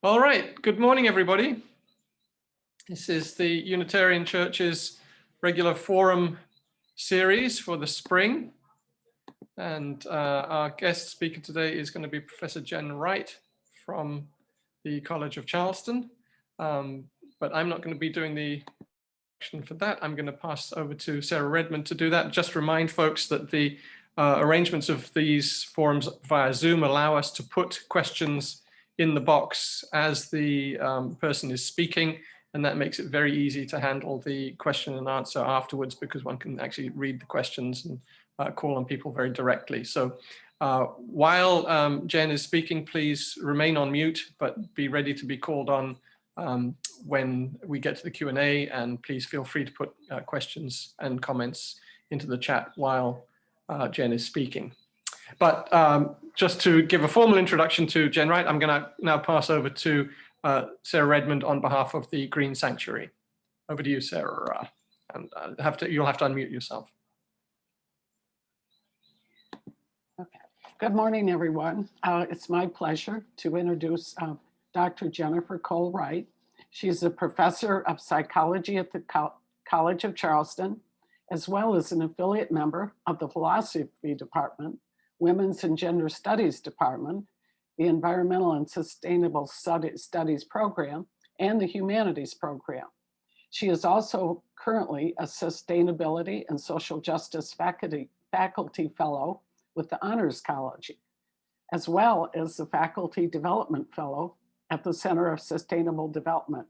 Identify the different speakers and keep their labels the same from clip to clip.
Speaker 1: All right, good morning, everybody. This is the Unitarian Church's regular forum series for the spring. And our guest speaker today is going to be Professor Jen Wright from the College of Charleston. But I'm not going to be doing the action for that. I'm going to pass over to Sarah Redmond to do that. Just remind folks that the arrangements of these forums via Zoom allow us to put questions in the box as the person is speaking, and that makes it very easy to handle the question and answer afterwards because one can actually read the questions and call on people very directly. So while Jen is speaking, please remain on mute, but be ready to be called on when we get to the Q&A, and please feel free to put questions and comments into the chat while Jen is speaking. But just to give a formal introduction to Jen Wright, I'm going to now pass over to Sarah Redmond on behalf of the Green Sanctuary. Over to you, Sarah. And you'll have to unmute yourself.
Speaker 2: Okay. Good morning, everyone. It's my pleasure to introduce Dr. Jennifer Cole Wright. She's a professor of psychology at the College of Charleston, as well as an affiliate member of the philosophy department, Women's and Gender Studies Department, the Environmental and Sustainable Studies Program, and the Humanities Program. She is also currently a Sustainability and Social Justice Faculty Fellow with the Honors College, as well as the Faculty Development Fellow at the Center of Sustainable Development.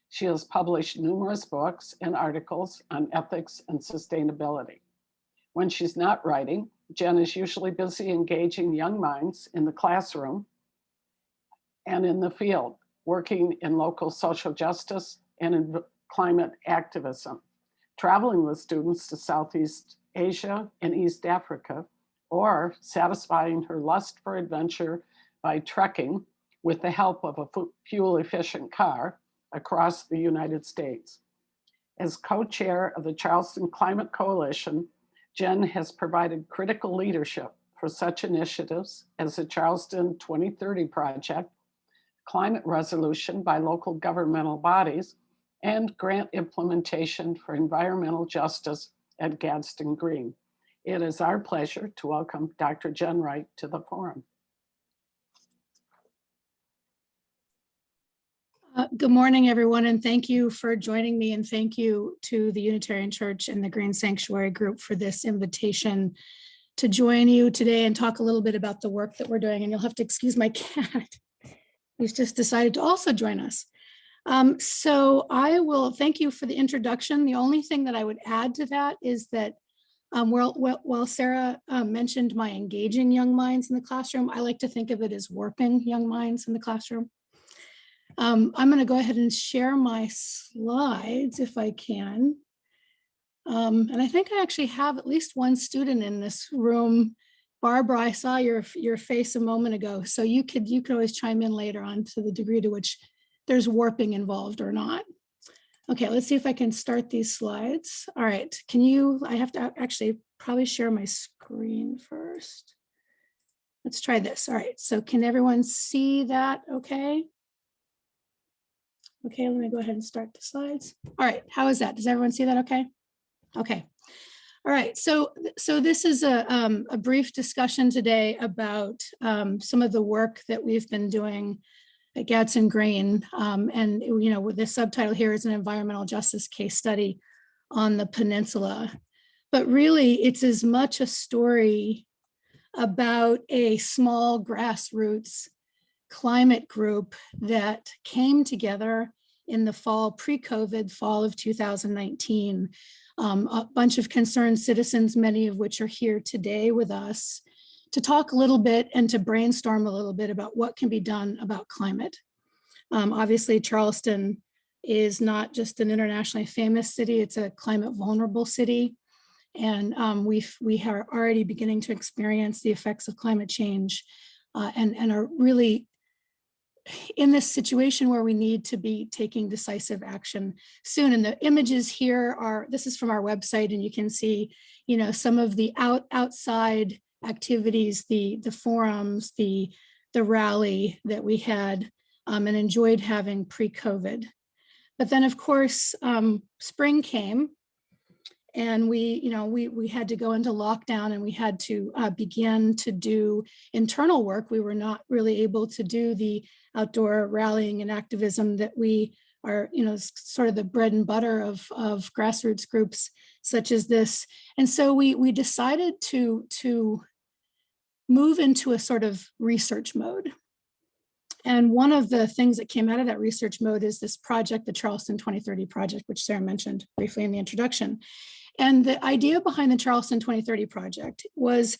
Speaker 2: She has published numerous books and articles on ethics and sustainability. When she's not writing, Jen is usually busy engaging young minds in the classroom and in the field, working in local social justice and in climate activism, traveling with students to Southeast Asia and East Africa, or satisfying her lust for adventure by trekking with the help of a fuel-efficient car across the United States. As co-chair of the Charleston Climate Coalition, Jen has provided critical leadership for such initiatives as the Charleston 2030 Project, climate resolution by local governmental bodies, and grant implementation for environmental justice at Gadsden Green. It is our pleasure to welcome Dr. Jen Wright to the forum.
Speaker 3: Good morning, everyone, and thank you for joining me, and thank you to the Unitarian Church and the Green Sanctuary Group for this invitation to join you today and talk a little bit about the work that we're doing. And you'll have to excuse my cat, who's just decided to also join us. So I will thank you for the introduction. The only thing that I would add to that is that while Sarah mentioned my engaging young minds in the classroom, I like to think of it as warping young minds in the classroom. I'm going to go ahead and share my slides if I can. And I think I actually have at least one student in this room. Barbara, I saw your face a moment ago, so you could always chime in later on to the degree to which there's warping involved or not. Okay, let's see if I can start these slides. All right, I have to actually probably share my screen first. Let's try this. All right, so can everyone see that okay? Okay, let me go ahead and start the slides. All right, how is that? Does everyone see that okay? Okay. All right, so this is a brief discussion today about some of the work that we've been doing at Gadsden Green. And the subtitle here is an environmental justice case study on the peninsula. But really, it's as much a story about a small grassroots climate group that came together in the fall, pre-COVID fall of 2019. A bunch of concerned citizens, many of which are here today with us, to talk a little bit and to brainstorm a little bit about what can be done about climate. Obviously, Charleston is not just an internationally famous city, it's a climate vulnerable city. And we are already beginning to experience the effects of climate change and are really in this situation where we need to be taking decisive action soon. And the images here this is from our website, and you can see, some of the outside activities, the forums, the rally that we had and enjoyed having pre-COVID. But then, of course, spring came, and we had to go into lockdown, and we had to begin to do internal work. We were not really able to do the outdoor rallying and activism that we are, sort of the bread and butter of grassroots groups such as this. And so we decided to move into a sort of research mode. And one of the things that came out of that research mode is this project, the Charleston 2030 project, which Sarah mentioned briefly in the introduction. And the idea behind the Charleston 2030 project was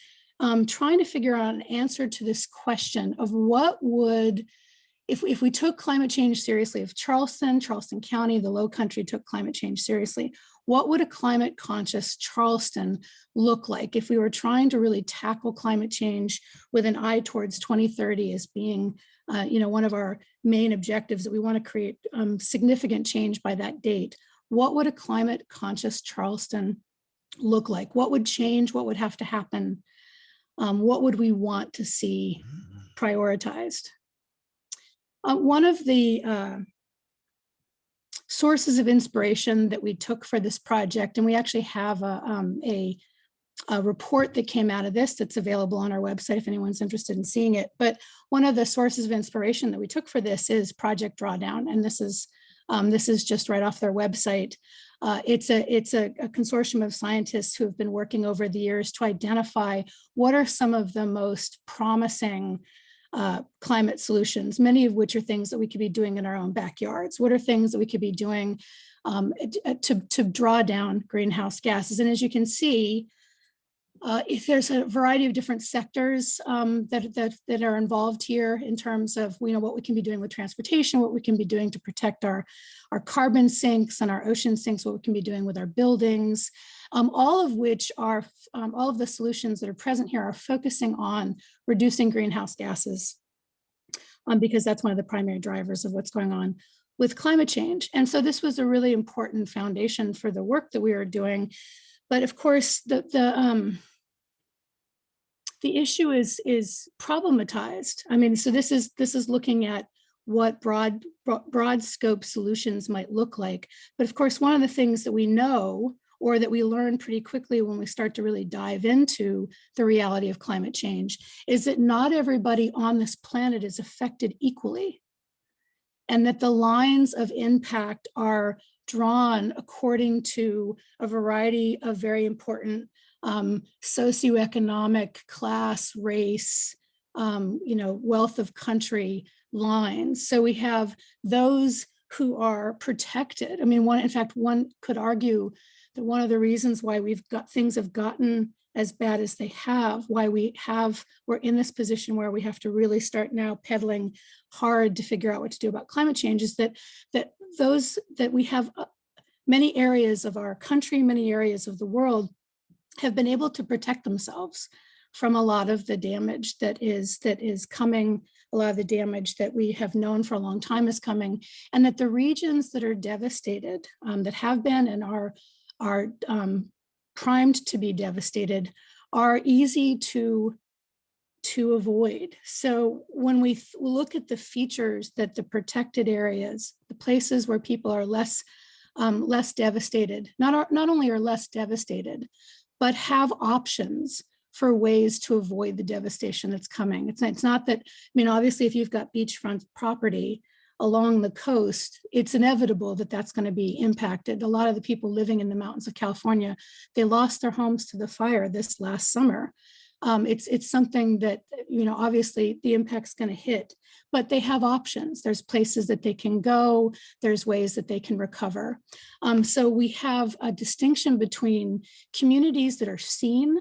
Speaker 3: trying to figure out an answer to this question of what would, if we took climate change seriously, if Charleston County, the Lowcountry took climate change seriously, what would a climate conscious Charleston look like if we were trying to really tackle climate change with an eye towards 2030 as being one of our main objectives, that we want to create significant change by that date? What would a climate conscious Charleston look like? What would change? What would have to happen? What would we want to see prioritized? One of the sources of inspiration that we took for this project, and we actually have a report that came out of this that's available on our website if anyone's interested in seeing it. But one of the sources of inspiration that we took for this is Project Drawdown, and this is just right off their website. It's a consortium of scientists who have been working over the years to identify what are some of the most promising climate solutions, many of which are things that we could be doing in our own backyards. What are things that we could be doing to draw down greenhouse gases? And as you can see, if there's a variety of different sectors that are involved here in terms of what we can be doing with transportation, what we can be doing to protect our carbon sinks and our ocean sinks, what we can be doing with our buildings, all of which are, all of the solutions that are present here are focusing on reducing greenhouse gases, because that's one of the primary drivers of what's going on with climate change. And so this was a really important foundation for the work that we were doing. But of course, the issue is problematized. I mean, so this is looking at what broad scope solutions might look like. But of course, one of the things that we know, or that we learn pretty quickly when we start to really dive into the reality of climate change, is that not everybody on this planet is affected equally, and that the lines of impact are drawn according to a variety of very important socioeconomic, class, race, wealth of country lines. So we have those who are protected. I mean, one could argue that one of the reasons why things have gotten as bad as they have, why we're in this position where we have to really start now pedaling hard to figure out what to do about climate change, is that we have many areas of our country, many areas of the world have been able to protect themselves from a lot of the damage that is coming, a lot of the damage that we have known for a long time is coming, and that the regions that are devastated, that have been and are primed to be devastated, are easy to avoid. So when we look at the features that the protected areas, the places where people are less devastated, not only are less devastated, but have options for ways to avoid the devastation that's coming. It's not that, I mean, obviously, if you've got beachfront property along the coast, it's inevitable that that's going to be impacted. A lot of the people living in the mountains of California, they lost their homes to the fire this last summer. It's something that, obviously the impact's going to hit, but they have options. There's places that they can go. There's ways that they can recover. So we have a distinction between communities that are seen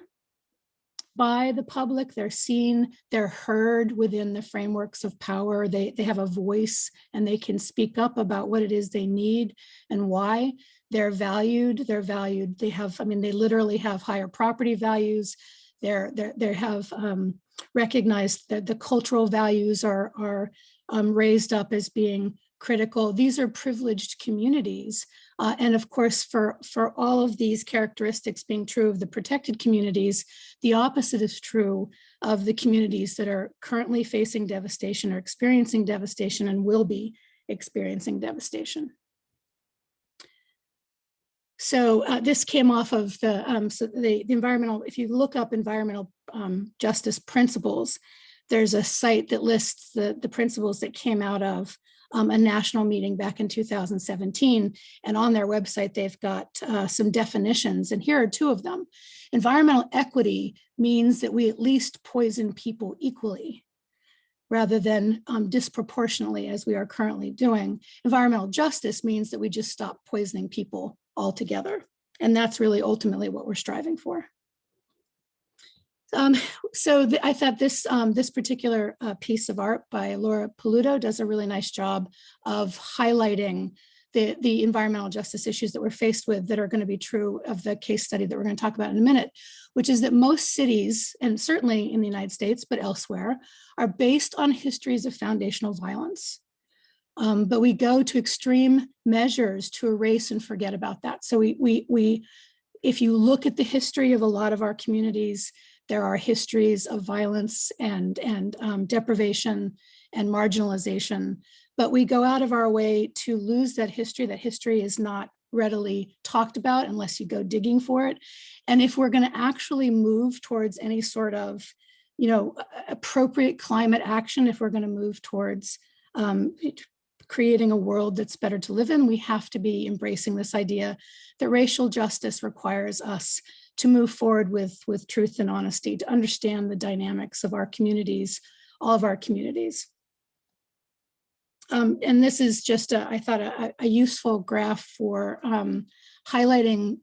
Speaker 3: by the public, they're heard within the frameworks of power. They have a voice and they can speak up about what it is they need and why. They're valued. They literally have higher property values. They have recognized that the cultural values are raised up as being critical. These are privileged communities. And of course, for all of these characteristics being true of the protected communities, the opposite is true of the communities that are currently facing devastation or experiencing devastation and will be experiencing devastation. So this came off of the environmental, if you look up environmental justice principles, there's a site that lists the principles that came out of a national meeting back in 2017. And on their website, they've got some definitions, and here are two of them. Environmental equity means that we at least poison people equally, rather than disproportionately as we are currently doing. Environmental justice means that we just stop poisoning people altogether. And that's really ultimately what we're striving for. I thought this particular piece of art by Laura Paluto does a really nice job of highlighting the environmental justice issues that we're faced with that are going to be true of the case study that we're going to talk about in a minute, which is that most cities, and certainly in the United States, but elsewhere, are based on histories of foundational violence. But we go to extreme measures to erase and forget about that. So if you look at the history of a lot of our communities, there are histories of violence and deprivation and marginalization, but we go out of our way to lose that history. That history is not readily talked about unless you go digging for it. And if we're going to actually move towards any sort of, appropriate climate action, if we're going to move towards creating a world that's better to live in, we have to be embracing this idea that racial justice requires us to move forward with truth and honesty, to understand the dynamics of our communities, all of our communities. And this is just, I thought, a useful graph for highlighting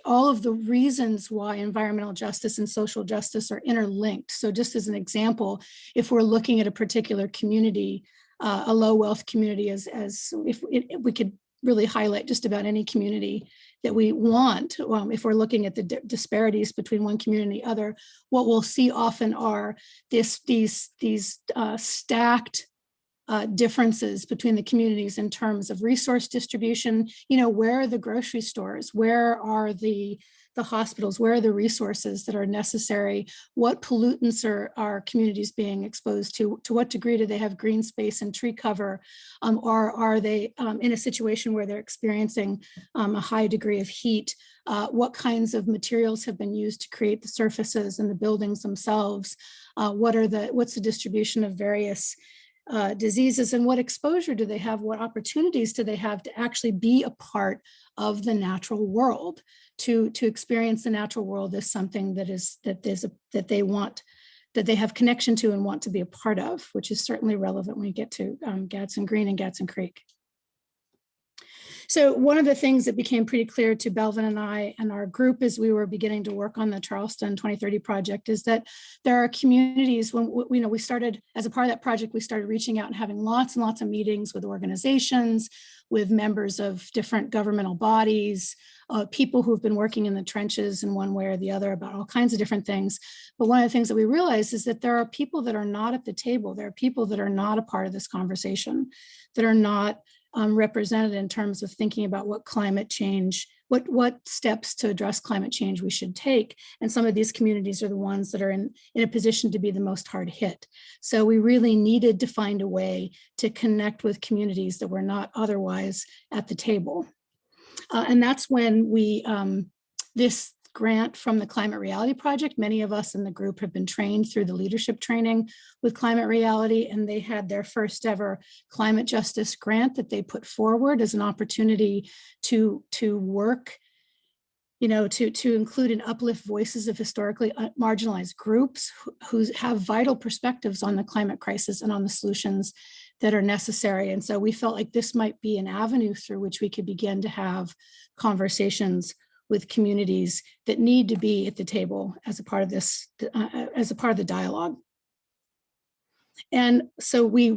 Speaker 3: all of the reasons why environmental justice and social justice are interlinked. So just as an example, if we're looking at a particular community, a low wealth community, as if we could really highlight just about any community that we want, if we're looking at the disparities between one community and the other, what we'll see often are these stacked differences between the communities in terms of resource distribution. Where are the grocery stores? Where are the hospitals? Where are the resources that are necessary? What pollutants are communities being exposed to? To what degree do they have green space and tree cover? Or are they in a situation where they're experiencing a high degree of heat? What kinds of materials have been used to create the surfaces and the buildings themselves? What's the distribution of various diseases, and what exposure do they have? What opportunities do they have to actually be a part of the natural world, to experience the natural world as something that they have connection to and want to be a part of, which is certainly relevant when you get to Gadsden Green and Gadsden Creek. So one of the things that became pretty clear to Belvin and I and our group as we were beginning to work on the Charleston 2030 project is that there are communities, when we started, as a part of that project, we started reaching out and having lots and lots of meetings with organizations, with members of different governmental bodies, people who've been working in the trenches in one way or the other about all kinds of different things. But one of the things that we realized is that there are people that are not at the table. There are people that are not a part of this conversation, that are not represented in terms of thinking about what climate change, what steps to address climate change we should take. And some of these communities are the ones that are in a position to be the most hard hit. So we really needed to find a way to connect with communities that were not otherwise at the table. And that's when we, this grant from the Climate Reality Project, many of us in the group have been trained through the leadership training with Climate Reality, and they had their first ever climate justice grant that they put forward as an opportunity to work, to include and uplift voices of historically marginalized groups who have vital perspectives on the climate crisis and on the solutions that are necessary. And so we felt like this might be an avenue through which we could begin to have conversations with communities that need to be at the table as a part of this, as a part of the dialogue. And so we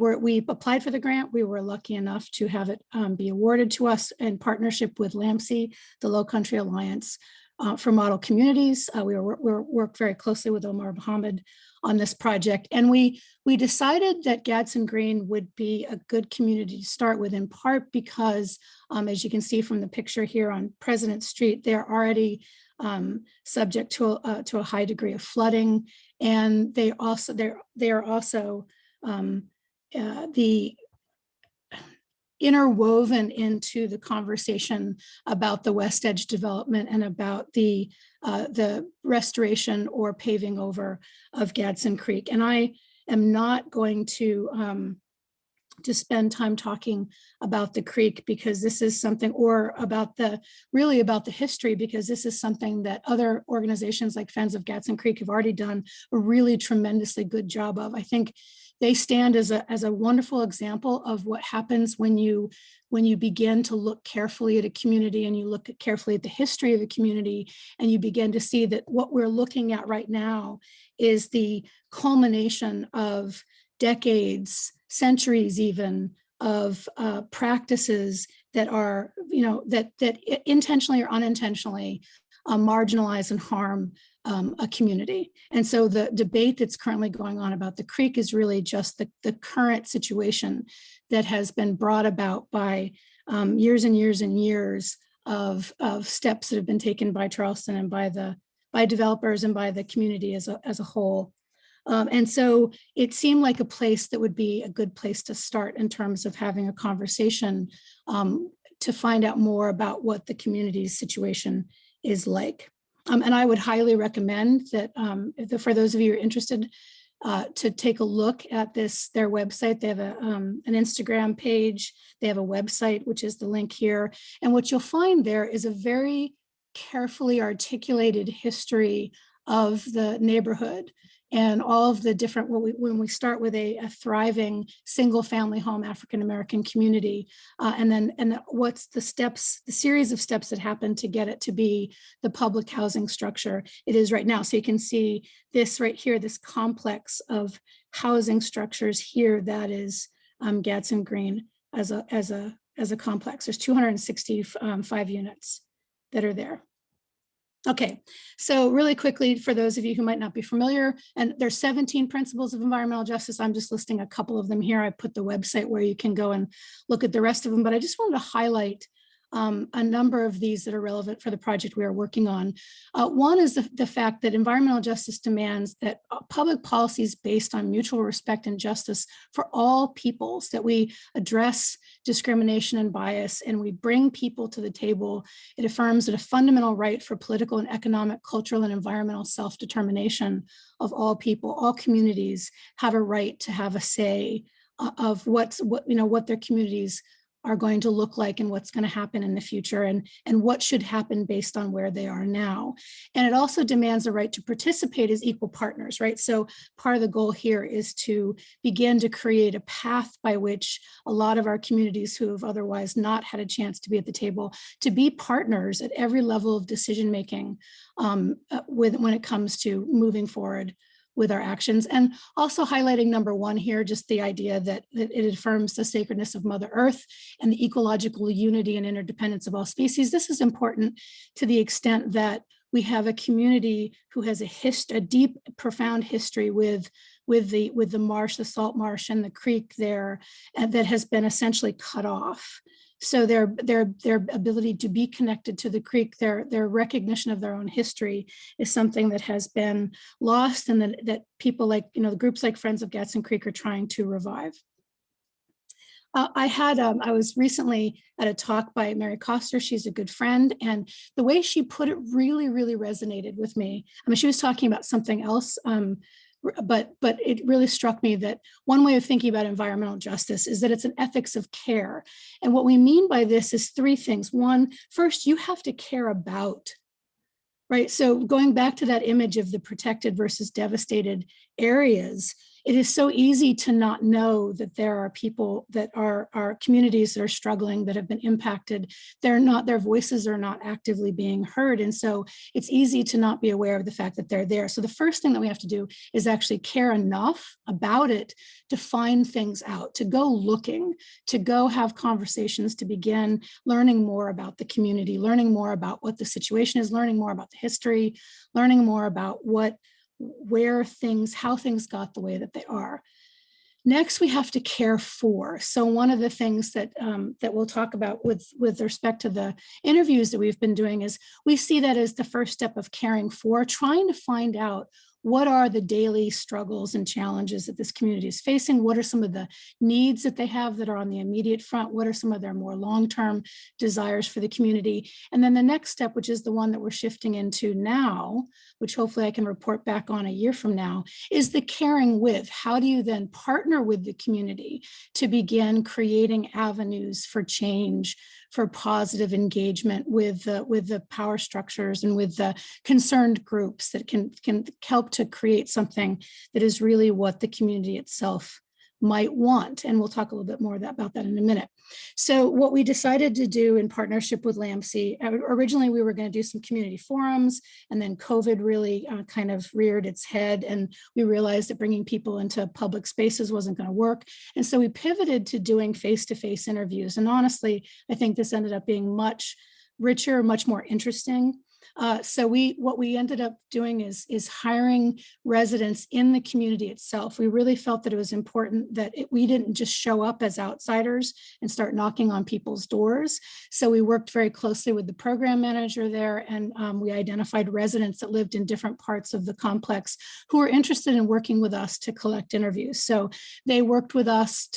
Speaker 3: applied for the grant. We were lucky enough to have it be awarded to us in partnership with LAMC, the Lowcountry Alliance for Model Communities. We worked very closely with Omar Mohammed on this project. And we decided that Gadsden Green would be a good community to start with, in part because, as you can see from the picture here on President Street, they're already subject to a high degree of flooding And they are also the interwoven into the conversation about the West Edge development and about the restoration or paving over of Gadsden Creek. And I am not going to spend time talking about the creek, because this is something, or about the history, because this is something that other organizations like Friends of Gadsden Creek have already done a really tremendously good job of. I think they stand as a wonderful example of what happens when you begin to look carefully at a community, and you look carefully at the history of a community, and you begin to see that what we're looking at right now is the culmination of decades, centuries even, of practices that are, that intentionally or unintentionally marginalize and harm a community. And so the debate that's currently going on about the creek is really just the current situation that has been brought about by years and years and years of steps that have been taken by Charleston and by developers and by the community as a whole. And so it seemed like a place that would be a good place to start in terms of having a conversation to find out more about what the community's situation is like. And I would highly recommend that for those of you who are interested to take a look at their website. They have an Instagram page. They have a website, which is the link here. And what you'll find there is a very carefully articulated history of the neighborhood and all of the different, when we start with a thriving single family home African-American community, and what's the steps, the series of steps that happen to get it to be the public housing structure it is right now. So you can see this right here, this complex of housing structures here, that is Gadsden Green as a complex. There's 265 units that are there. Okay, so really quickly, for those of you who might not be familiar, and there's 17 principles of environmental justice. I'm just listing a couple of them here. I put the website where you can go and look at the rest of them, but I just wanted to highlight a number of these that are relevant for the project we are working on. One is the fact that environmental justice demands that public policies based on mutual respect and justice for all peoples, that we address discrimination and bias, and we bring people to the table. It affirms that a fundamental right for political and economic, cultural, and environmental self-determination of all people, all communities have a right to have a say of what their communities are going to look like and what's going to happen in the future, and what should happen based on where they are now. And it also demands a right to participate as equal partners, right? So part of the goal here is to begin to create a path by which a lot of our communities who have otherwise not had a chance to be at the table, to be partners at every level of decision-making when it comes to moving forward with our actions. And also highlighting number one here, just the idea that it affirms the sacredness of Mother Earth and the ecological unity and interdependence of all species. This is important to the extent that we have a community who has a deep, profound history with the marsh, the salt marsh, and the creek there, and that has been essentially cut off. So their ability to be connected to the creek, their recognition of their own history is something that has been lost, and that people like, the groups like Friends of Gadsden Creek are trying to revive. I was recently at a talk by Mary Coster. She's a good friend, and the way she put it really, really resonated with me. I mean, she was talking about something else, but it really struck me that one way of thinking about environmental justice is that it's an ethics of care. And what we mean by this is three things. One, first, you have to care about, right? So going back to that image of the protected versus devastated areas, it is so easy to not know that there are people that are communities that are struggling, that have been impacted. Their voices are not actively being heard. And so it's easy to not be aware of the fact that they're there. So the first thing that we have to do is actually care enough about it to find things out, to go looking, to go have conversations, to begin learning more about the community, learning more about what the situation is, learning more about the history, learning more about how things got the way that they are. Next, we have to care for. So one of the things that we'll talk about with respect to the interviews that we've been doing is we see that as the first step of caring for, trying to find out what are the daily struggles and challenges that this community is facing? What are some of the needs that they have that are on the immediate front? What are some of their more long-term desires for the community? And then the next step, which is the one that we're shifting into now, which hopefully I can report back on a year from now, is the caring with. How do you then partner with the community to begin creating avenues for change, for positive engagement with the power structures and with the concerned groups that can help to create something that is really what the community itself might want. And we'll talk a little bit more about that in a minute. So what we decided to do in partnership with LAMC, originally we were going to do some community forums, and then COVID really kind of reared its head, and we realized that bringing people into public spaces wasn't going to work. And so we pivoted to doing face-to-face interviews. And honestly, I think this ended up being much richer, much more interesting. So what we ended up doing is hiring residents in the community itself. We really felt that it was important that we didn't just show up as outsiders and start knocking on people's doors. So we worked very closely with the program manager there, and we identified residents that lived in different parts of the complex who were interested in working with us to collect interviews. So they worked with us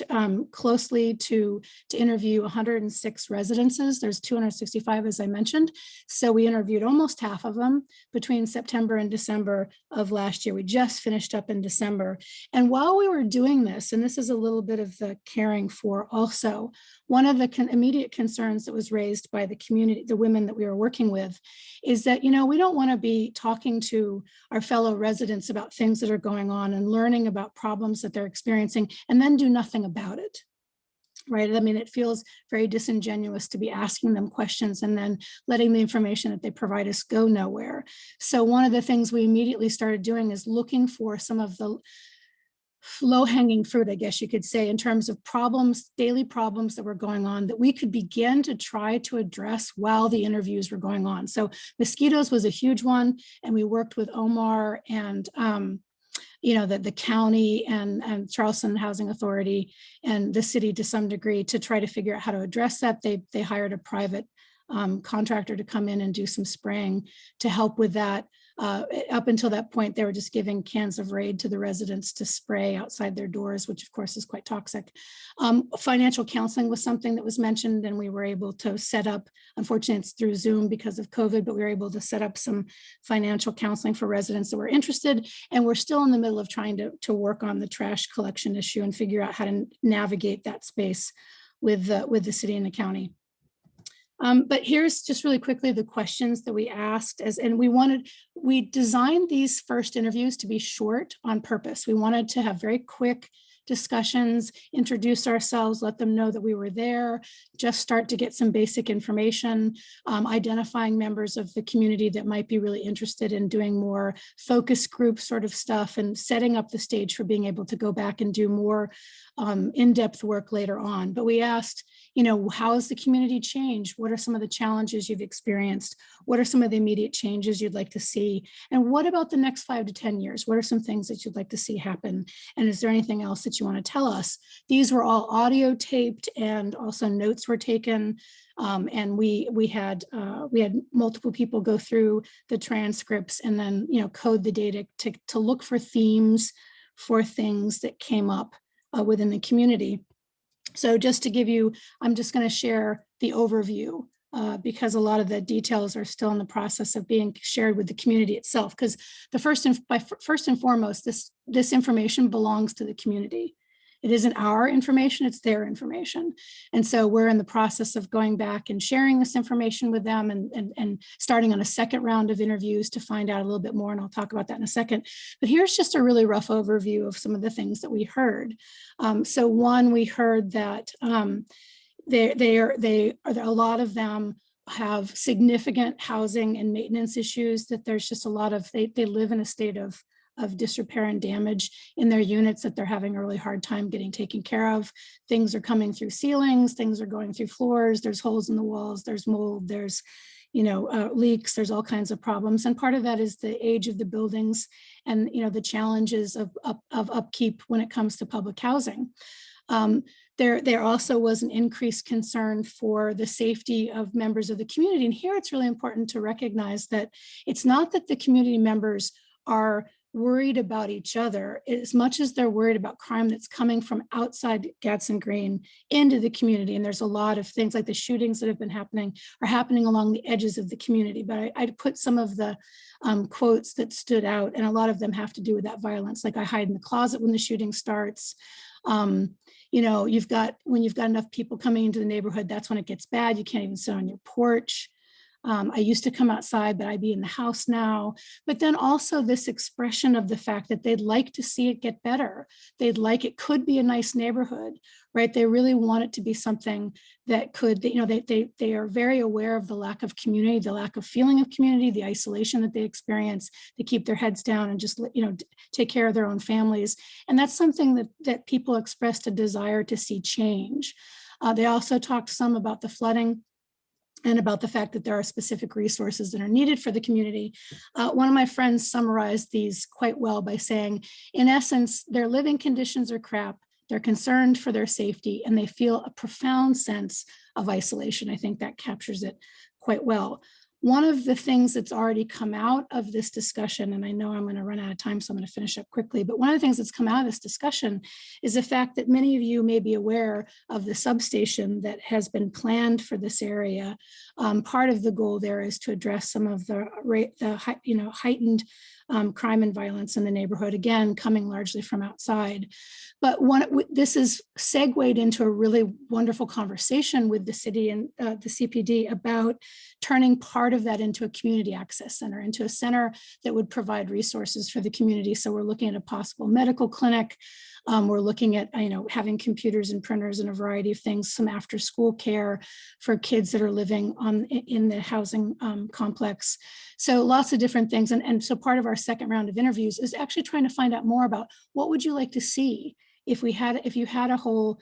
Speaker 3: closely to interview 106 residences. There's 265, as I mentioned. So we interviewed almost half of them between September and December of last year. We just finished up in December. And while we were doing this, and this is a little bit of the caring for also, one of the immediate concerns that was raised by the community, the women that we were working with, is that, you know, we don't want to be talking to our fellow residents about things that are going on and learning about problems that they're experiencing and then do nothing about it. Right? I mean, it feels very disingenuous to be asking them questions and then letting the information that they provide us go nowhere. So one of the things we immediately started doing is looking for some of the low-hanging fruit, I guess you could say, in terms of problems, daily problems that were going on that we could begin to try to address while the interviews were going on. So mosquitoes was a huge one, and we worked with Omar and you know, the county and Charleston Housing Authority and the city to some degree to try to figure out how to address that. They hired a private contractor to come in and do some spraying to help with that. Up until that point, they were just giving cans of Raid to the residents to spray outside their doors, which of course is quite toxic. Financial counseling was something that was mentioned, and we were able to set up, unfortunately it's through Zoom because of COVID, but we were able to set up some financial counseling for residents that were interested. And we're still in the middle of trying to work on the trash collection issue and figure out how to navigate that space with the city and the county. But here's just really quickly the questions that we asked, and we designed these first interviews to be short on purpose. We wanted to have very quick discussions, introduce ourselves, let them know that we were there, just start to get some basic information, identifying members of the community that might be really interested in doing more focus group sort of stuff, and setting up the stage for being able to go back and do more in-depth work later on. But we asked, you know, how has the community changed? What are some of the challenges you've experienced? What are some of the immediate changes you'd like to see? And what about the next 5 to 10 years? What are some things that you'd like to see happen? And is there anything else that you want to tell us? These were all audio taped, and also notes were taken. And we had multiple people go through the transcripts and then, you know, code the data to look for themes for things that came up within the community. So just to give you, I'm just going to share the overview because a lot of the details are still in the process of being shared with the community itself. Because first and foremost, this information belongs to the community. It isn't our information, it's their information. And so we're in the process of going back and sharing this information with them and starting on a second round of interviews to find out a little bit more. And I'll talk about that in a second. But here's just a really rough overview of some of the things that we heard. So one, we heard that a lot of them have significant housing and maintenance issues, that there's just a lot of, they live in a state of disrepair and damage in their units that they're having a really hard time getting taken care of. Things are coming through ceilings, things are going through floors, there's holes in the walls, there's mold, there's, you know, leaks, there's all kinds of problems. And part of that is the age of the buildings and, you know, the challenges of upkeep when it comes to public housing. There also was an increased concern for the safety of members of the community. And here it's really important to recognize that it's not that the community members are worried about each other as much as they're worried about crime that's coming from outside Gadsden Green into the community. And there's a lot of things like the shootings that have been happening are happening along the edges of the community. But I put some of the quotes that stood out, and a lot of them have to do with that violence. Like, I hide in the closet when the shooting starts. You know, when you've got enough people coming into the neighborhood, that's when it gets bad. You can't even sit on your porch. I used to come outside, but I'd be in the house now. But then also this expression of the fact that they'd like to see it get better. They'd like, it could be a nice neighborhood, right? They really want it to be something that could, you know, they are very aware of the lack of community, the lack of feeling of community, the isolation that they experience. They keep their heads down and just, you know, take care of their own families. And that's something that people expressed a desire to see change. They also talked some about the flooding and about the fact that there are specific resources that are needed for the community. One of my friends summarized these quite well by saying, in essence, their living conditions are crap, they're concerned for their safety, and they feel a profound sense of isolation. I think that captures it quite well. One of the things that's already come out of this discussion, and I know I'm going to run out of time, so I'm going to finish up quickly, but one of the things that's come out of this discussion is the fact that many of you may be aware of the substation that has been planned for this area. Part of the goal there is to address some of the heightened crime and violence in the neighborhood, again, coming largely from outside. But this is segued into a really wonderful conversation with the city and the CPD about turning part of that into a community access center, into a center that would provide resources for the community. So we're looking at a possible medical clinic. We're looking at, having computers and printers and a variety of things, some after school care for kids that are living in the housing complex. So lots of different things. And so part of our second round of interviews is actually trying to find out more about what would you like to see if you had a whole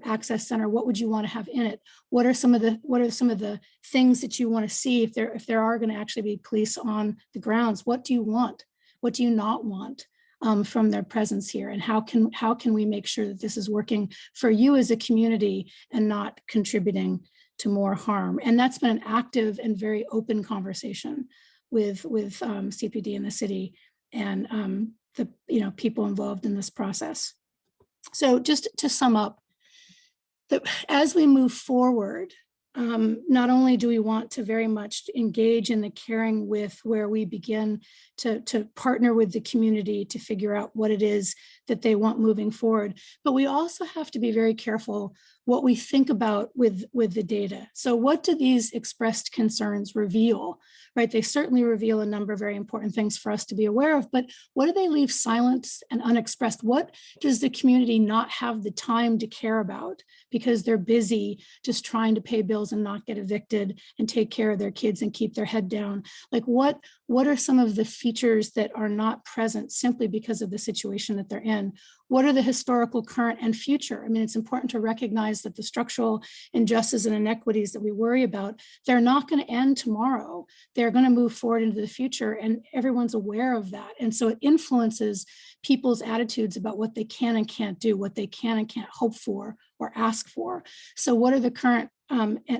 Speaker 3: access center. What would you want to have in it? What are some of the things that you want to see if there are going to actually be police on the grounds? What do you want? What do you not want from their presence here? And how can we make sure that this is working for you as a community and not contributing to more harm? And that's been an active and very open conversation with CPD in the city and the people involved in this process. So just to sum up, as we move forward, not only do we want to very much engage in the caring with where we begin to partner with the community to figure out what it is that they want moving forward, but we also have to be very careful what we think about with the data. So what do these expressed concerns reveal, right? They certainly reveal a number of very important things for us to be aware of, but what do they leave silent and unexpressed? What does the community not have the time to care about because they're busy just trying to pay bills and not get evicted and take care of their kids and keep their head down? Like what are some of the features that are not present simply because of the situation that they're in? What are the historical, current, and future? I mean, it's important to recognize that the structural injustices and inequities that we worry about, they're not going to end tomorrow. They're going to move forward into the future, and everyone's aware of that. And so it influences people's attitudes about what they can and can't do, what they can and can't hope for or ask for. So what are the current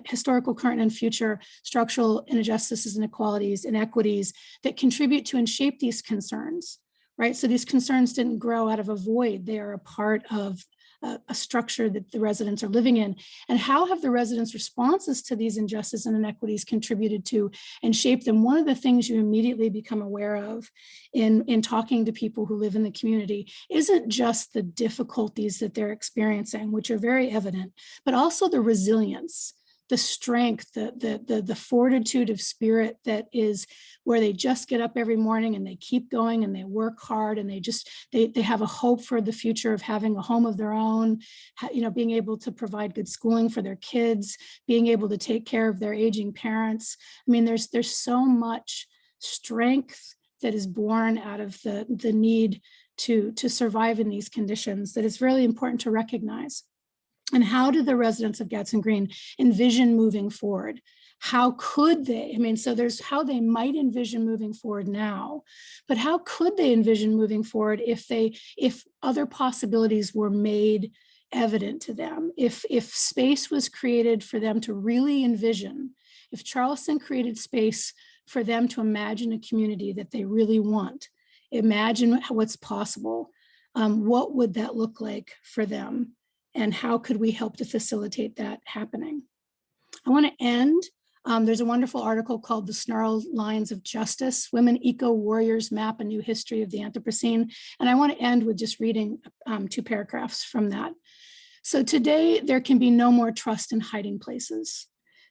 Speaker 3: historical, current, and future structural injustices, inequalities, inequities that contribute to and shape these concerns, right? So these concerns didn't grow out of a void. They are a part of a structure that the residents are living in. And how have the residents' responses to these injustices and inequities contributed to and shaped them? One of the things you immediately become aware of in talking to people who live in the community isn't just the difficulties that they're experiencing, which are very evident, but also the resilience, the strength, the fortitude of spirit that is where they just get up every morning and they keep going and they work hard and they have a hope for the future of having a home of their own, being able to provide good schooling for their kids, being able to take care of their aging parents. I mean, there's so much strength that is born out of the need to survive in these conditions that is really important to recognize. And how do the residents of Gadsden Green envision moving forward? How could they? I mean, so there's how they might envision moving forward now, but how could they envision moving forward if other possibilities were made evident to them? If space was created for them to really envision, if Charleston created space for them to imagine a community that they really want, imagine what's possible. What would that look like for them? And how could we help to facilitate that happening? I want to end. There's a wonderful article called The Snarled Lines of Justice, Women Eco-Warriors Map a New History of the Anthropocene. And I want to end with just reading 2 paragraphs from that. So today, there can be no more trust in hiding places.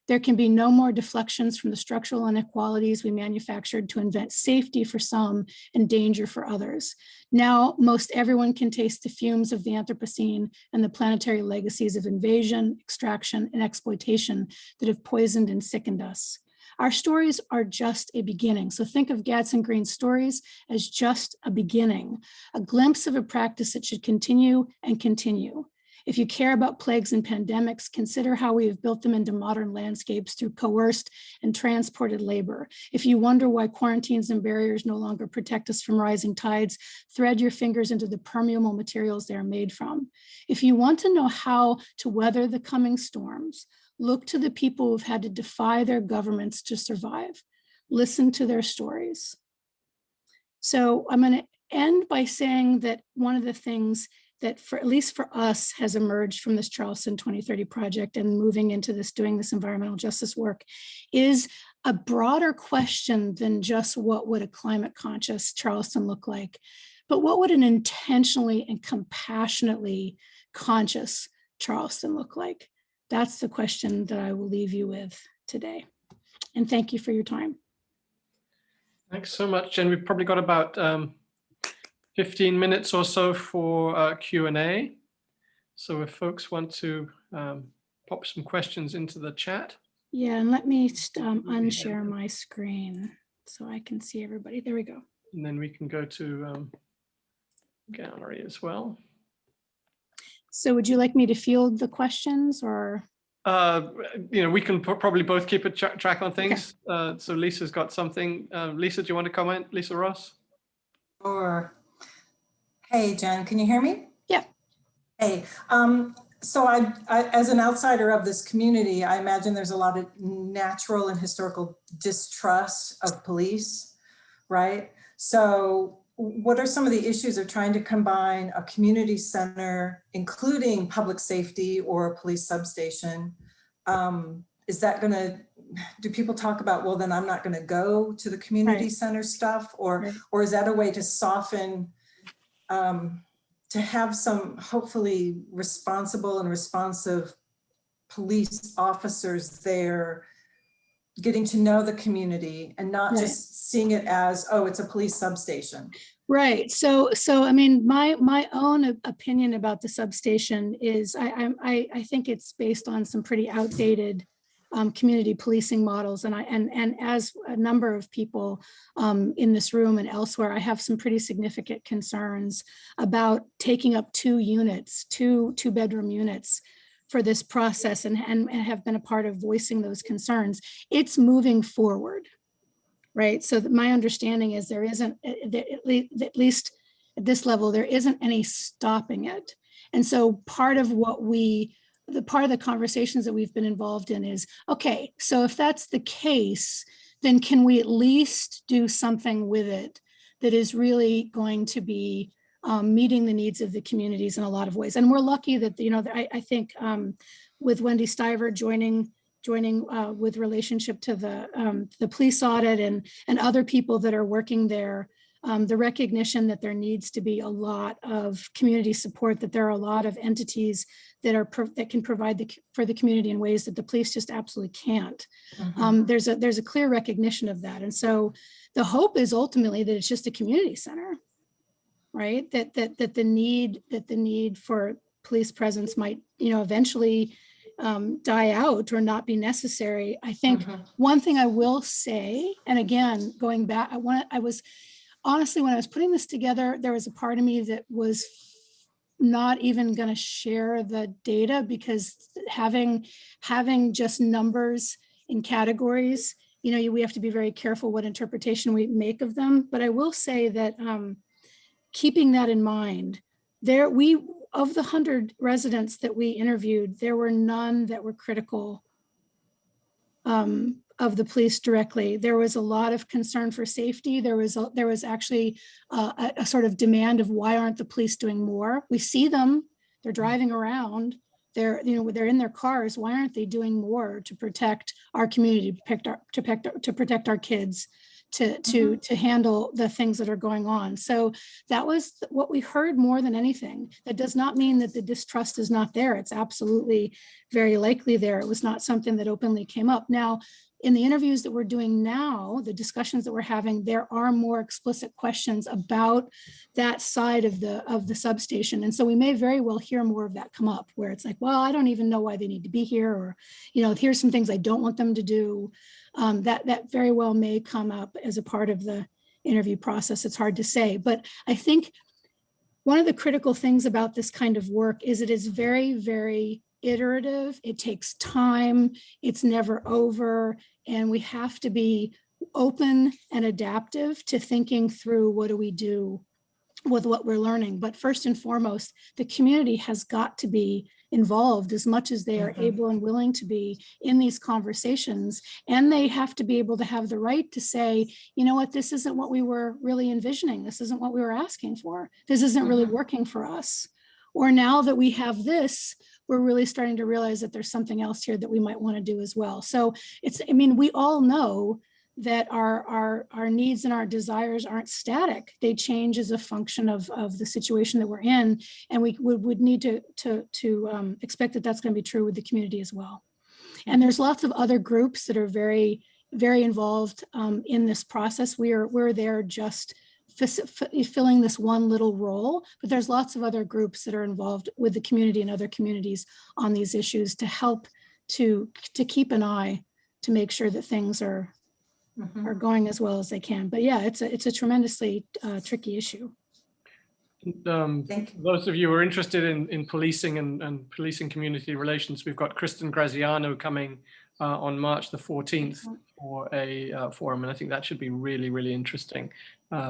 Speaker 3: There can be no more deflections from the structural inequalities we manufactured to invent safety for some and danger for others. Now, most everyone can taste the fumes of the Anthropocene and the planetary legacies of invasion, extraction, and exploitation that have poisoned and sickened us. Our stories are just a beginning. So think of Gadsden Green's stories as just a beginning, a glimpse of a practice that should continue and continue. If you care about plagues and pandemics, consider how we have built them into modern landscapes through coerced and transported labor. If you wonder why quarantines and barriers no longer protect us from rising tides, thread your fingers into the permeable materials they are made from. If you want to know how to weather the coming storms, look to the people who've had to defy their governments to survive. Listen to their stories. So I'm going to end by saying that one of the things that at least for us has emerged from this Charleston 2030 project and moving into this, doing this environmental justice work, is a broader question than just what would a climate conscious Charleston look like, but what would an intentionally and compassionately conscious Charleston look like? That's the question that I will leave you with today. And thank you for your time.
Speaker 1: Thanks so much, Jen. We've probably got about 15 minutes or so for Q&A. So if folks want to pop some questions into the chat.
Speaker 3: Yeah, and let me unshare my screen so I can see everybody. There we go.
Speaker 1: And then we can go to gallery as well.
Speaker 3: So would you like me to field the questions or?
Speaker 1: We can probably both keep a track on things. Okay. So Lisa's got something. Lisa, do you want to comment? Lisa Ross?
Speaker 4: Sure. Hey, Jen, can you hear me?
Speaker 3: Yeah.
Speaker 4: Hey, so I, as an outsider of this community, I imagine there's a lot of natural and historical distrust of police, right? So what are some of the issues of trying to combine a community center, including public safety or a police substation? Is that going to, do people talk about, well, then I'm not going to go to the community center stuff, or is that a way to soften, to have some hopefully responsible and responsive police officers there getting to know the community and not just seeing it as, oh, it's a police substation.
Speaker 3: Right. So I mean, my own opinion about the substation is I think it's based on some pretty outdated community policing models, and as a number of people in this room and elsewhere, I have some pretty significant concerns about taking up 2 units, two bedroom units for this process, and have been a part of voicing those concerns. It's moving forward, right? So my understanding is there isn't, at least at this level, there isn't any stopping it. And so part of the conversations that we've been involved in is, okay, so if that's the case, then can we at least do something with it that is really going to be meeting the needs of the communities in a lot of ways? And we're lucky that, I think with Wendy Stiver joining with relationship to the police audit and other people that are working there, the recognition that there needs to be a lot of community support, that there are a lot of entities that can provide for the community in ways that the police just absolutely can't. Mm-hmm. There's a clear recognition of that. And so the hope is ultimately that it's just a community center, right? That the need for police presence might, eventually die out or not be necessary. I think one thing I will say, and again, going back, honestly, when I was putting this together, there was a part of me that was not even going to share the data, because having just numbers in categories, we have to be very careful what interpretation we make of them. But I will say that keeping that in mind, of the 100 residents that we interviewed, there were none that were critical of the police directly. There was a lot of concern for safety. There was actually a sort of demand of why aren't the police doing more? We see them, they're driving around, they're in their cars. Why aren't they doing more to protect our community, to protect our kids, to handle the things that are going on? So that was what we heard more than anything. That does not mean that the distrust is not there. It's absolutely very likely there. It was not something that openly came up. Now, in the interviews that we're doing now, the discussions that we're having, there are more explicit questions about that side of the substation. And so we may very well hear more of that come up, where it's like, well, I don't even know why they need to be here, or, here's some things I don't want them to do. That very well may come up as a part of the interview process. It's hard to say, but I think one of the critical things about this kind of work is it is very, very iterative. It takes time. It's never over. And we have to be open and adaptive to thinking through, what do we do with what we're learning? But first and foremost, the community has got to be involved as much as they are able and willing to be in these conversations. And they have to be able to have the right to say, you know what, this isn't what we were really envisioning. This isn't what we were asking for. This isn't really working for us. Or now that we have this, we're really starting to realize that there's something else here that we might want to do as well. So we all know that our needs and our desires aren't static. They change as a function of the situation that we're in. And we would need to expect that that's going to be true with the community as well. And there's lots of other groups that are very, very involved in this process. We're there just filling this one little role, but there's lots of other groups that are involved with the community and other communities on these issues to help to keep an eye to make sure that things are going as well as they can. But yeah, it's a tremendously tricky issue.
Speaker 1: Those of you who are interested in policing and policing community relations, we've got Kristen Graziano coming on March the 14th for a forum, and I think that should be really, really interesting.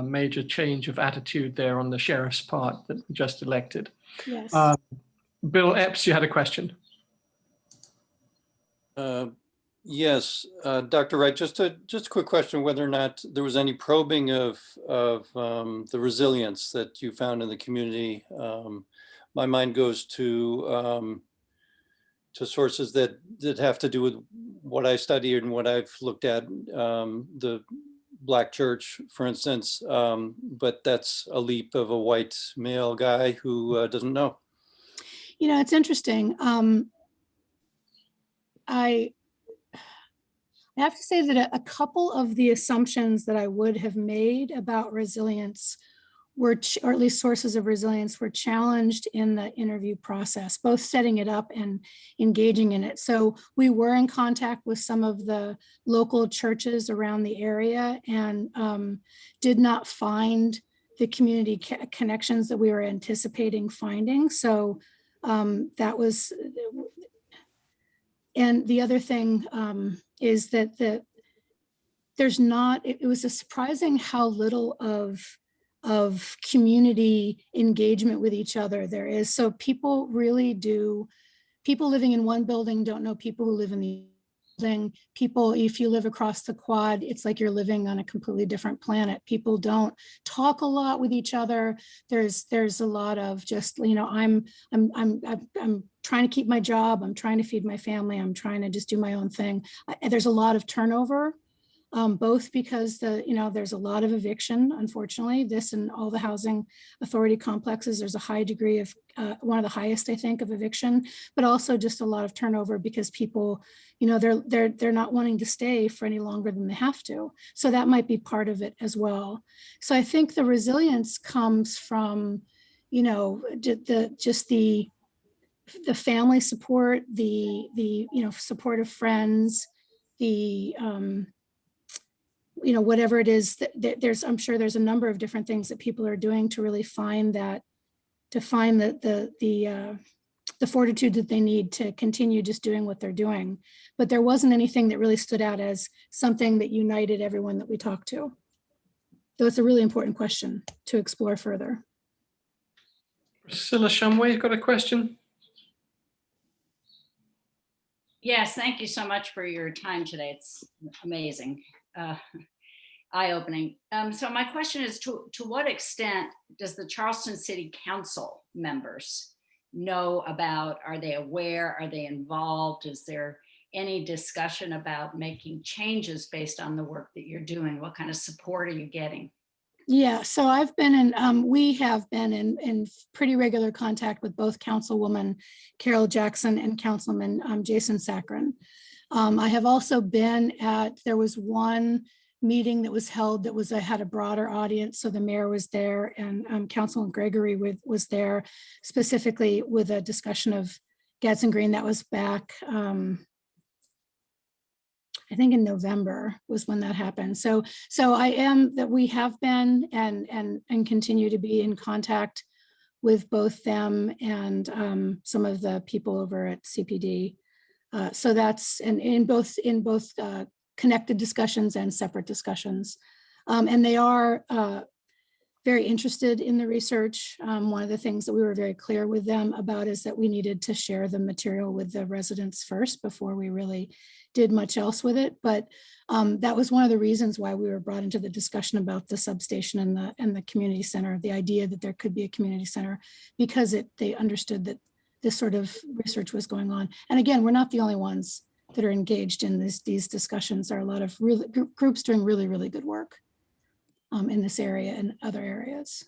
Speaker 1: Major change of attitude there on the sheriff's part that we just elected.
Speaker 3: Yes.
Speaker 1: Bill Epps, you had a question.
Speaker 5: Yes, Dr. Wright, just a quick question, whether or not there was any probing of the resilience that you found in the community. My mind goes to sources that have to do with what I studied and what I've looked at, the Black church, for instance, but that's a leap of a white male guy who doesn't know.
Speaker 3: It's interesting. I have to say that a couple of the assumptions that I would have made about resilience or at least sources of resilience, were challenged in the interview process, both setting it up and engaging in it. So we were in contact with some of the local churches around the area and did not find the community connections that we were anticipating finding. So that was, and the other thing is that there's not, it was a surprising how little of community engagement with each other there is. So people really do, people living in one building don't know people who live in the building. People, if you live across the quad, it's like you're living on a completely different planet. People don't talk a lot with each other. There's a lot of just, I'm trying to keep my job. I'm trying to feed my family. I'm trying to just do my own thing. There's a lot of turnover. Both because there's a lot of eviction, unfortunately, this and all the housing authority complexes, there's a high degree of, one of the highest, I think, of eviction, but also just a lot of turnover because people, they're not wanting to stay for any longer than they have to. So that might be part of it as well. So I think the resilience comes from, just the family support, the support of friends, the, whatever it is that I'm sure there's a number of different things that people are doing to really find that, to find the fortitude that they need to continue just doing what they're doing. But there wasn't anything that really stood out as something that united everyone that we talked to. So it's a really important question to explore further.
Speaker 1: Priscilla Shumway, got a question?
Speaker 6: Yes, thank you so much for your time today. It's amazing, eye-opening. So my question is, to what extent does the Charleston City Council members know about, are they aware, are they involved? Is there any discussion about making changes based on the work that you're doing? What kind of support are you getting?
Speaker 3: Yeah, so I've been in, we have been in pretty regular contact with both Councilwoman Carol Jackson and Councilman Jason Saccharin. I have also been at, there was one meeting that was held that had a broader audience. So the mayor was there and Councilman Gregory was there specifically with a discussion of Gadsden Green. That was back, I think in November was when that happened. So we have been and continue to be in contact with both them and some of the people over at CPD. So that's in both connected discussions and separate discussions. And they are very interested in the research. One of the things that we were very clear with them about is that we needed to share the material with the residents first before we really did much else with it. But that was one of the reasons why we were brought into the discussion about the substation and the community center, the idea that there could be a community center, because they understood that this sort of research was going on. And again, we're not the only ones that are engaged in these discussions. There are a lot of groups doing really, really good work in this area and other areas.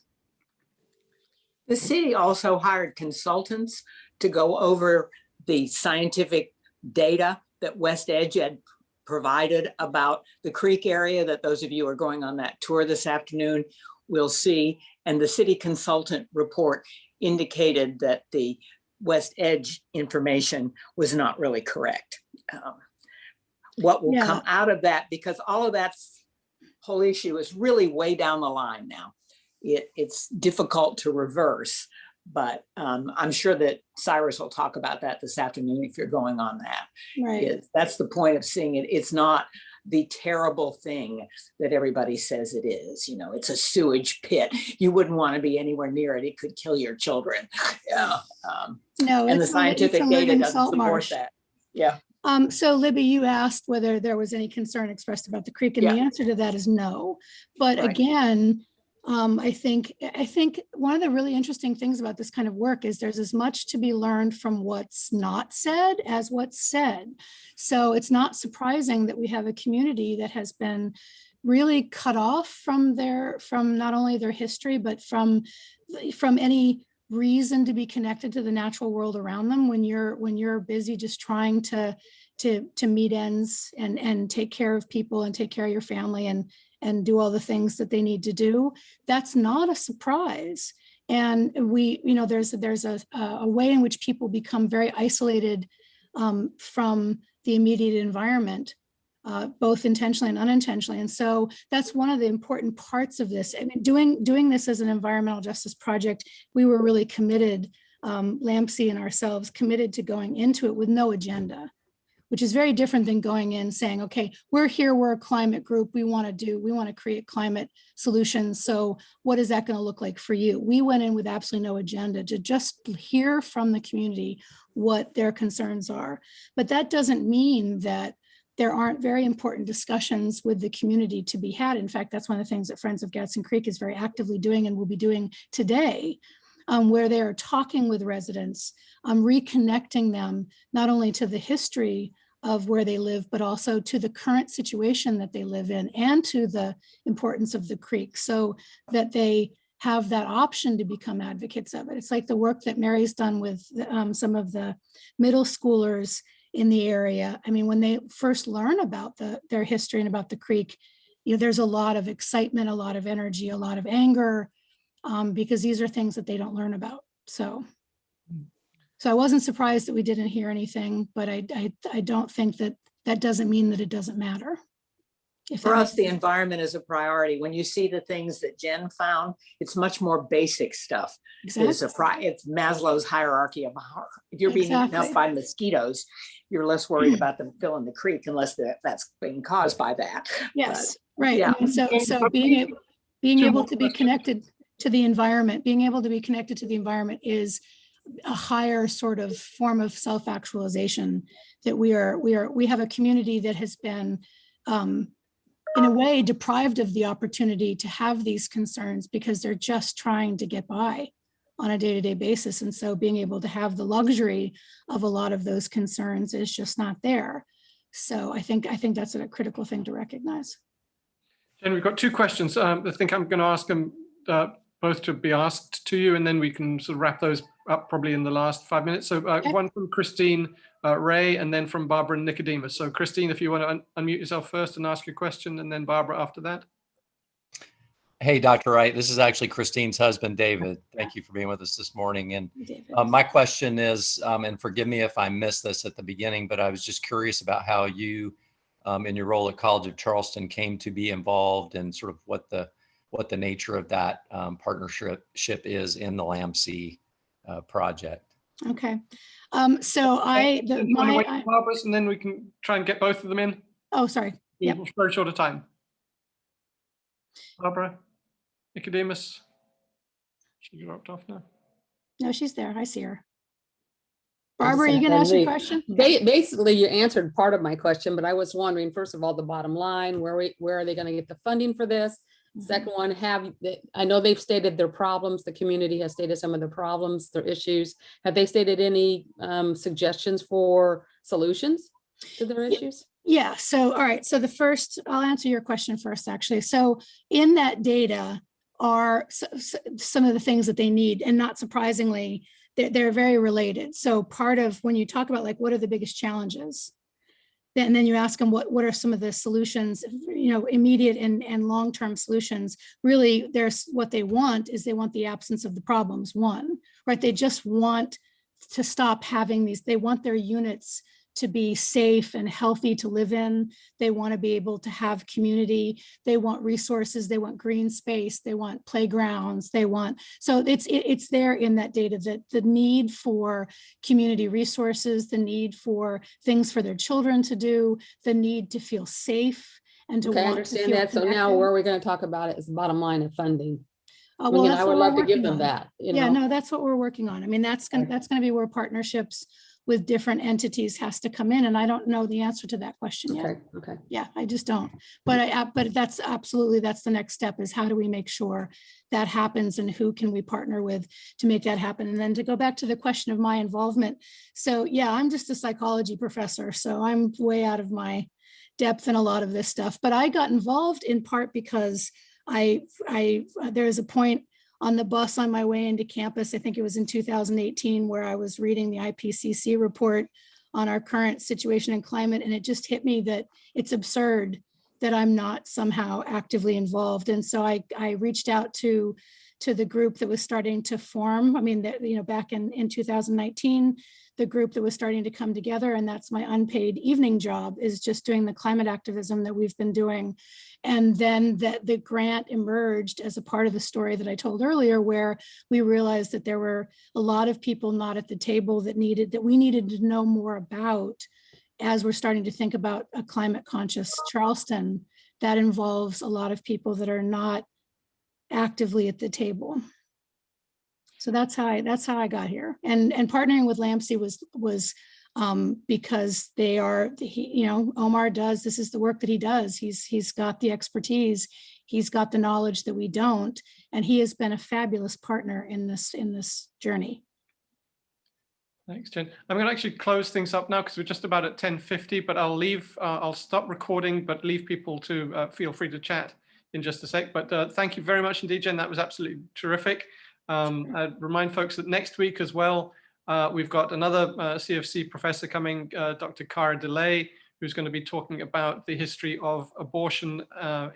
Speaker 7: The city also hired consultants to go over the scientific data that West Edge had provided about the creek area that those of you who are going on that tour this afternoon will see. And the city consultant report indicated that the West Edge information was not really correct. What will come out of that, because all of that whole issue is really way down the line now. It's difficult to reverse, but I'm sure that Cyrus will talk about that this afternoon if you're going on that.
Speaker 3: Right.
Speaker 7: That's the point of seeing it. It's not the terrible thing that everybody says it is. You know, it's a sewage pit. You wouldn't want to be anywhere near it. It could kill your children. Yeah.
Speaker 3: No,
Speaker 7: and the scientific data doesn't support that. Yeah.
Speaker 3: So Libby, you asked whether there was any concern expressed about the creek, and the answer to that is no. But again, I think one of the really interesting things about this kind of work is there's as much to be learned from what's not said as what's said. So it's not surprising that we have a community that has been really cut off from not only their history, but from any reason to be connected to the natural world around them when you're busy just trying to meet ends and take care of people and take care of your family and do all the things that they need to do. That's not a surprise. And there's a way in which people become very isolated from the immediate environment, both intentionally and unintentionally. And so that's one of the important parts of this. I mean, doing this as an environmental justice project, we were really committed, Lampsey and ourselves, committed to going into it with no agenda, which is very different than going in saying, okay, we're here, we're a climate group, we want to create climate solutions. So what is that going to look like for you? We went in with absolutely no agenda to just hear from the community what their concerns are. But that doesn't mean that there aren't very important discussions with the community to be had. In fact, that's one of the things that Friends of Gadsden Creek is very actively doing and will be doing today, where they are talking with residents, reconnecting them not only to the history of where they live, but also to the current situation that they live in and to the importance of the creek, so that they have that option to become advocates of it. It's like the work that Mary's done with some of the middle schoolers in the area. I mean, when they first learn about their history and about the creek, there's a lot of excitement, a lot of energy, a lot of anger, because these are things that they don't learn about. So I wasn't surprised that we didn't hear anything, but I don't think that doesn't mean that it doesn't matter.
Speaker 7: For us, the environment is a priority. When you see the things that Jen found, it's much more basic stuff.
Speaker 3: Exactly.
Speaker 7: It's Maslow's hierarchy of if you're being eaten up by mosquitoes, you're less worried about them filling the creek unless that's being caused by that.
Speaker 3: Yes,
Speaker 7: but,
Speaker 3: right.
Speaker 7: Yeah.
Speaker 3: And so being able to be connected to the environment, is a higher sort of form of self-actualization, that we have a community that has been in a way deprived of the opportunity to have these concerns because they're just trying to get by on a day-to-day basis. And so being able to have the luxury of a lot of those concerns is just not there. So I think that's a critical thing to recognize.
Speaker 1: Jen, we've got two questions. I think I'm going to ask them both to be asked to you, and then we can sort of wrap those up probably in the last 5 minutes. So one from Christine Ray, and then from Barbara and Nicodemus. So Christine, if you want to unmute yourself first and ask your question, and then Barbara after that.
Speaker 8: Hey, Dr. Wright, this is actually Christine's husband, David. Thank you for being with us this morning. And my question is, and forgive me if I missed this at the beginning, but I was just curious about how you, in your role at College of Charleston, came to be involved and sort of what the nature of that partnership is in the LAMC project.
Speaker 3: Okay. So
Speaker 1: Barbara's, and then we can try and get both of them in.
Speaker 3: Oh, sorry.
Speaker 1: Yep. Very short of time. Barbara, Nicodemus, she dropped off now.
Speaker 3: No, she's there. I see her. Barbara, are you going to ask your question?
Speaker 9: Basically, you answered part of my question, but I was wondering, first of all, the bottom line, where are they going to get the funding for this? Second one, I know they've stated their problems. The community has stated some of their problems, their issues. Have they stated any suggestions for solutions to their issues?
Speaker 3: Yeah. So, all right. So I'll answer your question first, actually. So in that data are some of the things that they need, and not surprisingly, they're very related. So part of when you talk about like, what are the biggest challenges? And then you ask them what are some of the solutions, immediate and long-term solutions. Really, what they want is they want the absence of the problems, one, right? They just want to stop having these, they want their units to be safe and healthy to live in. They want to be able to have community. They want resources. They want green space. They want playgrounds. So it's there in that data, that the need for community resources, the need for things for their children to do, the need to feel safe and to
Speaker 9: I
Speaker 3: want
Speaker 9: understand
Speaker 3: to feel
Speaker 9: that. So
Speaker 3: connected.
Speaker 9: now where are we going to talk about it is the bottom line of funding.
Speaker 3: Well,
Speaker 9: I would love to give them that.
Speaker 3: Yeah, no, that's what we're working on. I mean, that's going to be where partnerships with different entities has to come in. And I don't know the answer to that question yet.
Speaker 9: Okay.
Speaker 3: Yeah, I just don't. But that's the next step, is how do we make sure that happens, and who can we partner with to make that happen? And then to go back to the question of my involvement. So yeah, I'm just a psychology professor, so I'm way out of my depth in a lot of this stuff. But I got involved in part because there was a point on the bus on my way into campus, I think it was in 2018, where I was reading the IPCC report on our current situation and climate. And it just hit me that it's absurd that I'm not somehow actively involved. And so I reached out to the group that was starting to form. I mean, back in 2019, the group that was starting to come together, and that's my unpaid evening job, is just doing the climate activism that we've been doing. And then the grant emerged as a part of the story that I told earlier, where we realized that there were a lot of people not at the table that we needed to know more about, as we're starting to think about a climate conscious Charleston that involves a lot of people that are not actively at the table. So that's how I got here. And partnering with LAMC was because Omar this is the work that he does. He's got the expertise, he's got the knowledge that we don't, and he has been a fabulous partner in this journey.
Speaker 1: Thanks, Jen. I'm going to actually close things up now because we're just about at 10:50, but I'll stop recording, but leave people to feel free to chat in just a sec. But thank you very much indeed, Jen. That was absolutely terrific. I'd remind folks that next week as well, we've got another CFC professor coming, Dr. Cara DeLay, who's going to be talking about the history of abortion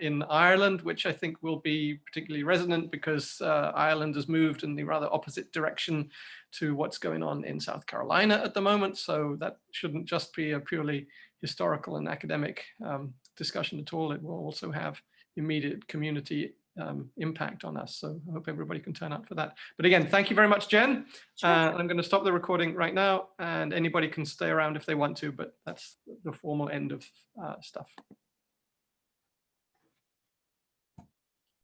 Speaker 1: in Ireland, which I think will be particularly resonant because Ireland has moved in the rather opposite direction to what's going on in South Carolina at the moment. So that shouldn't just be a purely historical and academic discussion at all. It will also have immediate community impact on us. So I hope everybody can turn up for that. But again, thank you very much, Jen. Sure. I'm going to stop the recording right now, and anybody can stay around if they want to, but that's the formal end of stuff.